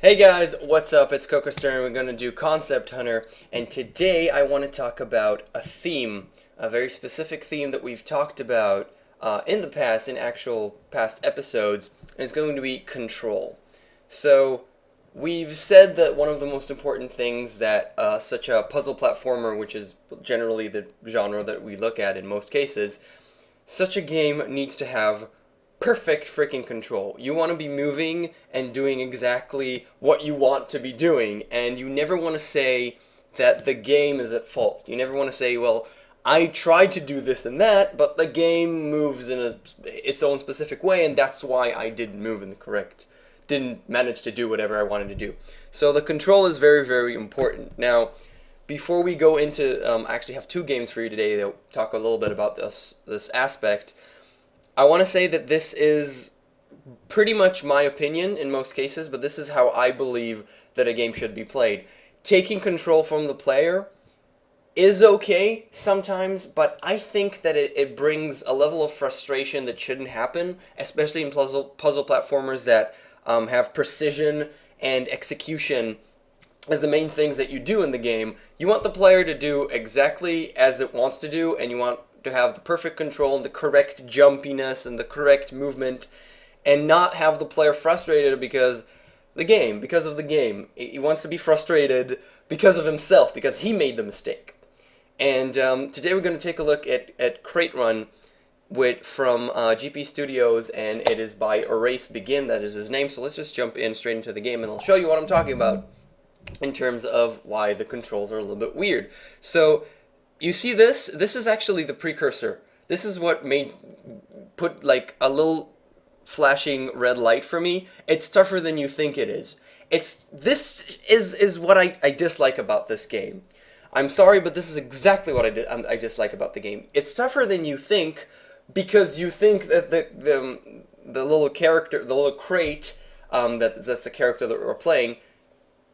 Hey guys, what's up? It's KOKOStern. We're going to do Concept Hunter, and today I want to talk about a theme, a very specific theme that we've talked about in the past, in actual past episodes, and it's going to be control. So, we've said that one of the most important things that such a puzzle platformer, which is generally the genre that we look at in most cases, such a game needs to have perfect freaking control. You want to be moving and doing exactly what you want to be doing, and you never want to say that the game is at fault. You never want to say, well, I tried to do this and that, but the game moves in its own specific way, and that's why I didn't move in the correct, didn't manage to do whatever I wanted to do. So the control is very, very important. Now, before we go into, I actually have two games for you today that talk a little bit about this aspect. I want to say that this is pretty much my opinion in most cases, but this is how I believe that a game should be played. Taking control from the player is okay sometimes, but I think that it brings a level of frustration that shouldn't happen, especially in puzzle platformers that have precision and execution as the main things that you do in the game. You want the player to do exactly as it wants to do, and you want to have the perfect control and the correct jumpiness and the correct movement, and not have the player frustrated because of the game. He wants to be frustrated because of himself, because he made the mistake. And today we're going to take a look at CrateRun from GP Studios, and it is by Erase Begin, that is his name. So let's just jump in straight into the game, and I'll show you what I'm talking about in terms of why the controls are a little bit weird. So you see this? This is actually the precursor. This is what put like a little flashing red light for me. It's tougher than you think it is. This is what I dislike about this game. I'm sorry, but this is exactly what I dislike about the game. It's tougher than you think because you think that the little character, the little crate, that's the character that we're playing,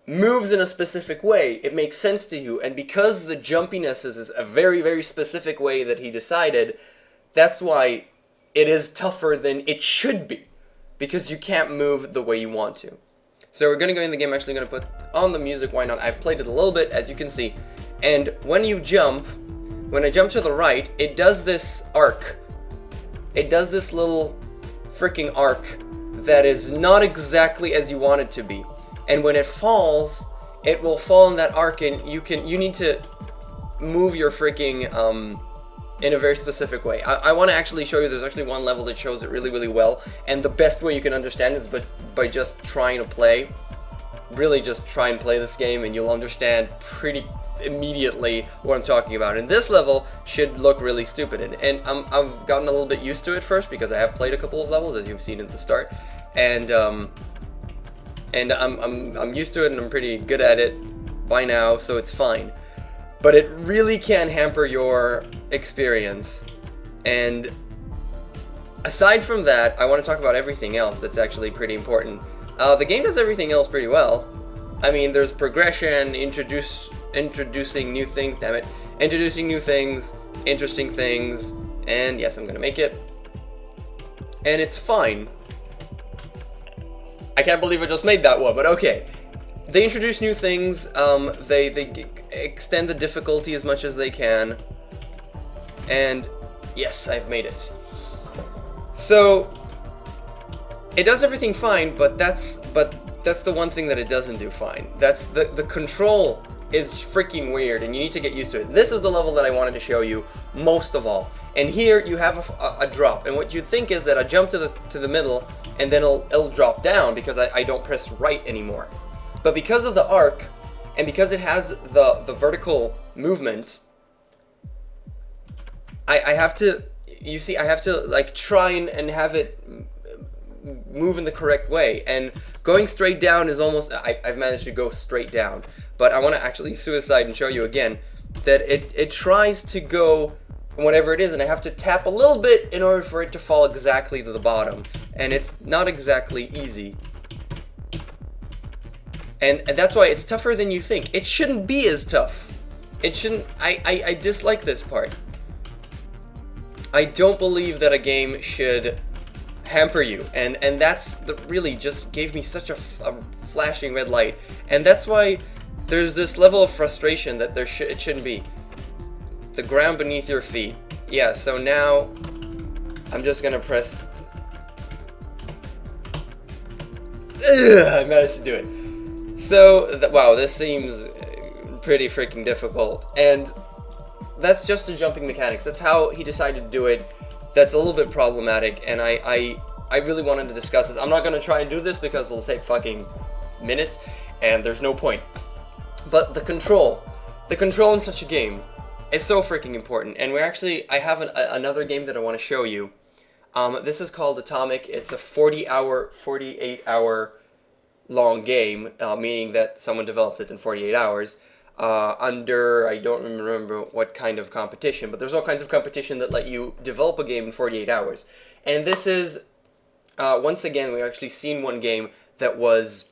moves in a specific way. It makes sense to you, and because the jumpiness is a very, very specific way that he decided, that's why it is tougher than it should be, because you can't move the way you want to. So we're gonna go in the game. I'm actually gonna put on the music, why not? I've played it a little bit, as you can see, and when you jump, when I jump to the right, it does this arc. It does this little freaking arc that is not exactly as you want it to be. And when it falls, it will fall in that arc, and you need to move your freaking in a very specific way. I want to actually show you. There's actually one level that shows it really, really well, and the best way you can understand it is by just trying to play. Really, just try and play this game, and you'll understand pretty immediately what I'm talking about. And this level should look really stupid, and I've gotten a little bit used to it first because I have played a couple of levels, as you've seen at the start, and I'm used to it, and I'm pretty good at it by now, so it's fine. But it really can hamper your experience. And aside from that, I want to talk about everything else that's actually pretty important. The game does everything else pretty well. I mean, there's progression, introducing new things, damn it. Introducing new things, interesting things, and yes, I'm gonna make it. And it's fine. I can't believe I just made that one, but okay. They introduce new things, they extend the difficulty as much as they can, and yes, I've made it. So, it does everything fine, but that's the one thing that it doesn't do fine. That's the control is freaking weird, and you need to get used to it. This is the level that I wanted to show you most of all. And here you have a drop, and what you think is that I jump to the middle, and then it'll drop down because I don't press right anymore. But because of the arc, and because it has the vertical movement, I have to, you see, I have to like try and have it move in the correct way. And going straight down is almost, I've managed to go straight down. But I want to actually suicide and show you again that it tries to go whatever it is, and I have to tap a little bit in order for it to fall exactly to the bottom, and it's not exactly easy, and that's why it's tougher than you think. It shouldn't be as tough. It shouldn't. I dislike this part. I don't believe that a game should hamper you, and that's really just gave me such a flashing red light, and that's why there's this level of frustration that it shouldn't be. The ground beneath your feet. Yeah, so now I'm just gonna press. Ugh, I managed to do it. So, wow, this seems pretty freaking difficult, and that's just the jumping mechanics. That's how he decided to do it. That's a little bit problematic, and I really wanted to discuss this. I'm not gonna try and do this because it'll take fucking minutes, and there's no point. But the control in such a game is so freaking important, and I have another game that I want to show you. This is called Atomic. It's a 48-hour long game, meaning that someone developed it in 48 hours. Under, I don't remember what kind of competition, but there's all kinds of competition that let you develop a game in 48 hours. And this is, once again, we've actually seen one game that was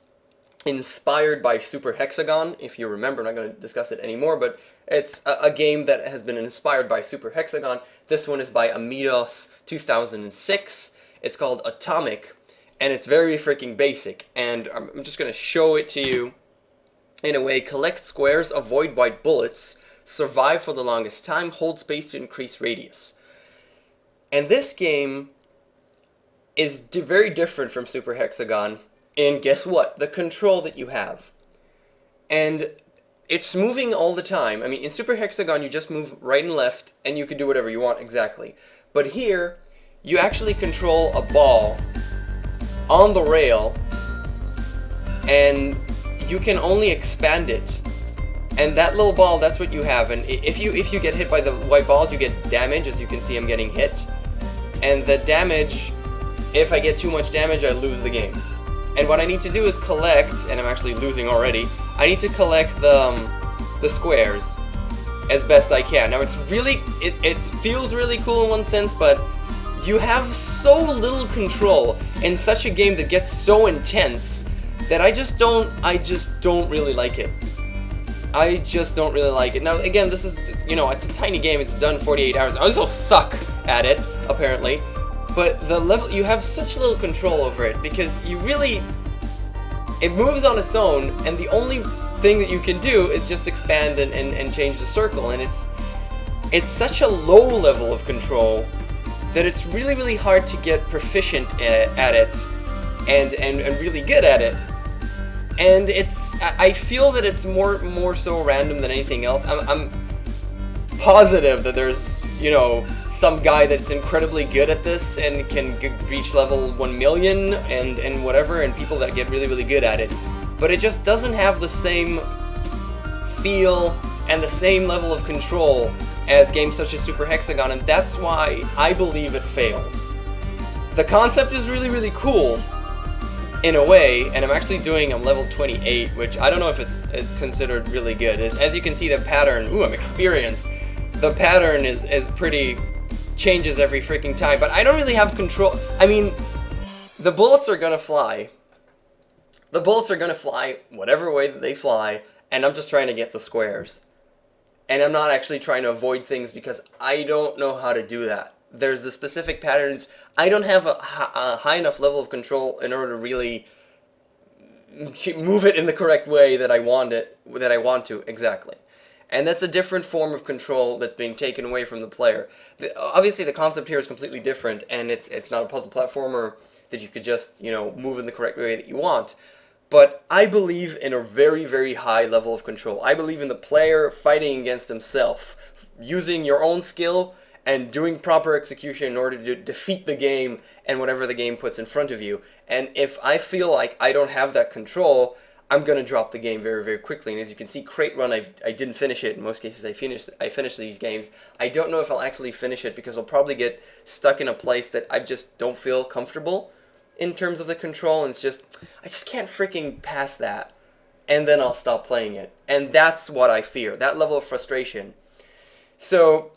inspired by Super Hexagon. If you remember, I'm not going to discuss it anymore, but it's a game that has been inspired by Super Hexagon. This one is by embodies 2006. It's called Atomic, and it's very freaking basic. And I'm just going to show it to you. In a way, collect squares, avoid white bullets, survive for the longest time, hold space to increase radius. And this game is very different from Super Hexagon in, guess what? The control that you have. And it's moving all the time. I mean, in Super Hexagon, you just move right and left, and you can do whatever you want exactly. But here, you actually control a ball on the rail, and you can only expand it, and that little ball, that's what you have. And if you get hit by the white balls, you get damage. As you can see, I'm getting hit, and the damage, if I get too much damage, I lose the game. And what I need to do is collect, and I'm actually losing already, I need to collect the squares as best I can. Now it's really, it feels really cool in one sense, but you have so little control in such a game that gets so intense that I just don't really like it. I just don't really like it. Now, again, this is, you know, it's a tiny game. It's done in 48 hours. I also suck at it, apparently. But the level, you have such little control over it because you really, it moves on its own, and the only thing that you can do is just expand and change the circle. And it's such a low level of control that it's really, really hard to get proficient at it and really good at it. And I feel that it's more so random than anything else. I'm positive that there's, you know, some guy that's incredibly good at this and can reach level 1 million and whatever, and people that get really, really good at it. But it just doesn't have the same feel and the same level of control as games such as Super Hexagon, and that's why I believe it fails. The concept is really, really cool in a way, and I'm level 28, which I don't know if it's considered really good. As you can see, the pattern, ooh, I'm experienced. The pattern is pretty, changes every freaking time, but I don't really have control. I mean, the bullets are gonna fly. The bullets are gonna fly whatever way that they fly, and I'm just trying to get the squares. And I'm not actually trying to avoid things because I don't know how to do that. There's the specific patterns. I don't have a high enough level of control in order to really move it in the correct way that I want to, exactly. And that's a different form of control that's being taken away from the player. Obviously, the concept here is completely different, and it's not a puzzle platformer that you could just, you know, move in the correct way that you want. But I believe in a very, very high level of control. I believe in the player fighting against himself, using your own skill and doing proper execution in order to defeat the game and whatever the game puts in front of you. And if I feel like I don't have that control, I'm going to drop the game very, very quickly. And as you can see, CrateRun, I didn't finish it. In most cases, I finished these games. I don't know if I'll actually finish it because I'll probably get stuck in a place that I just don't feel comfortable in terms of the control. And I just can't freaking pass that. And then I'll stop playing it. And that's what I fear, that level of frustration. So,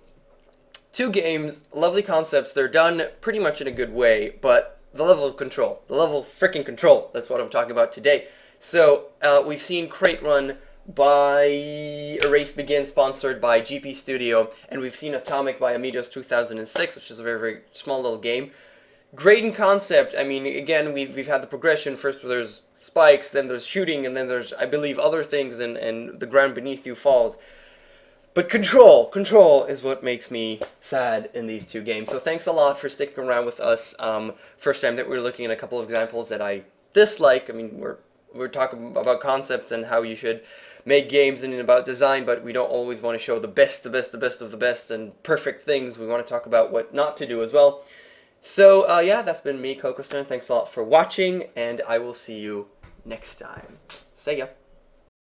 two games, lovely concepts, they're done pretty much in a good way, but the level of control, the level of freaking control, that's what I'm talking about today. So, we've seen CrateRun by Erase Begin, sponsored by GP Studio, and we've seen Atomic by embodies 2006, which is a very, very small little game. Great in concept. I mean, again, we've had the progression. First, there's spikes, then there's shooting, and then there's, I believe, other things, and the ground beneath you falls. But control is what makes me sad in these two games. So thanks a lot for sticking around with us. First time that we're looking at a couple of examples that I dislike. I mean, we're talking about concepts and how you should make games and about design, but we don't always want to show the best of the best and perfect things. We want to talk about what not to do as well. So yeah, that's been me, KOKOStern. Thanks a lot for watching, and I will see you next time. See ya.